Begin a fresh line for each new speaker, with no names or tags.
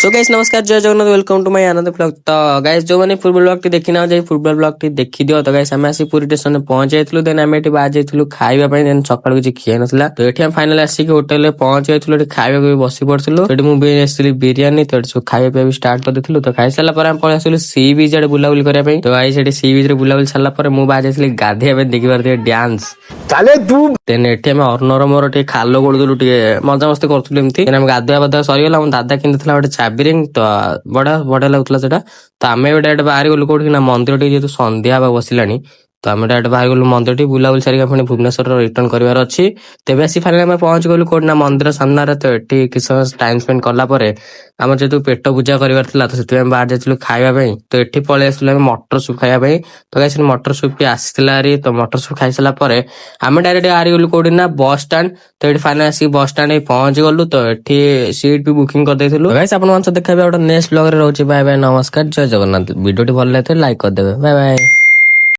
सो guys नमस्कार जय Jagannath welcome to my Anand vlog. तो गाइस जो मैंने फुटबॉल ब्लॉग टी देखी ना जाए फुटबॉल ब्लॉग टी देखी दियो। तो गाइस आम आसी पुरी स्टेशन पहुंच जाइथिलु देन आम एठी बाज जाइथिलु खाइबा पई देन सकाळ किछि खिया नसला। तो एठी हम फाइनल आसी के होटल रे पहुंच जाइथिलु एठी खाइबा को बसी पड़थिलु। एठी मु बे आसीली बिरयानी तो एठी खाइबा पे भी स्टार्ट कर देथिलु। तो खाइ साला पर हम पळे आसिलु सी बीच आडे बुलाबुली करिया पई। तो गाइस एठी सी बीच रे बुलाबुली साला पर मु बाज आसिली गाधेया पे देखि परथे डांस
चाले तू
देन एठी हम अर्णर मोर टे खालो गोडदलु टे मजा मस्ती करथुलु एमती। देन हम गाधुआ बधा सरीगला हम दादा किनथला गोटे चाबी रिंग तो बड़ा बड़ा लाଗୁଥିଲା ସେଟା। ତ ଆମେ ଗୋଟେ ଡାଇରେକ୍ଟ ବାହାରି ଗଲୁ କୋଉଠି ନା ମନ୍ଦିର ଟେ ଯେହେତୁ ସନ୍ଧ୍ୟା ହେବା ବସିଲାଣି ତ ଆମେ ଡାଇରେକ୍ଟ ବାହାରି ଗଲୁ ମନ୍ଦିର ଟି ବୁଲାବୁଲି ସାରିକା ପୁଣି ଭୁବନେଶ୍ୱର ରିଟର୍ନ କରିବାର ଅଛି। ତେବେ ଆସି ଫାଇନାଲି ଆମେ ପହଞ୍ଚି ଗଲୁ କୋଉଠି ନା ମନ୍ଦିର ସାମ୍ନାରେ। ତ ଏଠି କିଛି ସମୟ ଟାଇମ ସ୍ପେଣ୍ଡ କଲା ପରେ ଆମର ଯେହେତୁ ପେଟ ପୂଜା କରିବାର ଥିଲା ତ ସେଥିପାଇଁ ବାହାରି ଯାଇଥିଲୁ ଖାଇବା ପାଇଁ। ତ ଏଠି ପଳେଇ ଆସିଲୁ ଆମେ ମଟର ସୁପ୍ ଖାଇବା ପାଇଁ। ତ ଗାଇସ୍ ମଟର ସୁପ୍ ବି ଆସିଥିଲା ଆରି। ତ ମଟର ସୁପ୍ ଖାଇସାରିଲା ପରେ ଆମେ ଡାଇରେକ୍ଟ ବାହାରି ଗଲୁ କୋଉଠି ନା ବସ୍ ଷ୍ଟାଣ୍ଡ। ତ ଏଠି ଫାଇନାଲି ଆସିକି ବସ୍ ଷ୍ଟାଣ୍ଡ ପହଞ୍ଚି ଗଲୁ। ତ ଏଠି ସିଟ୍ ବି ବୁକିଂ କରିଦେଇଥିଲୁ। ଗାଇସ୍ ଆପଣମାନଙ୍କ ସହ ଦେଖାଇବା ଗୋଟେ ନେକ୍ସଟ ବ୍ଲଗ ରେ ରହୁଛି। ବାଏ ବାଏ ନମସ୍କାର ଜୟ ଜଗନ୍ନାଥ। ଭିଡିଓଟି ଭଲ ଲାଗିଥିଲେ ଲାଇକ୍ କରିଦେବେ। Bye bye.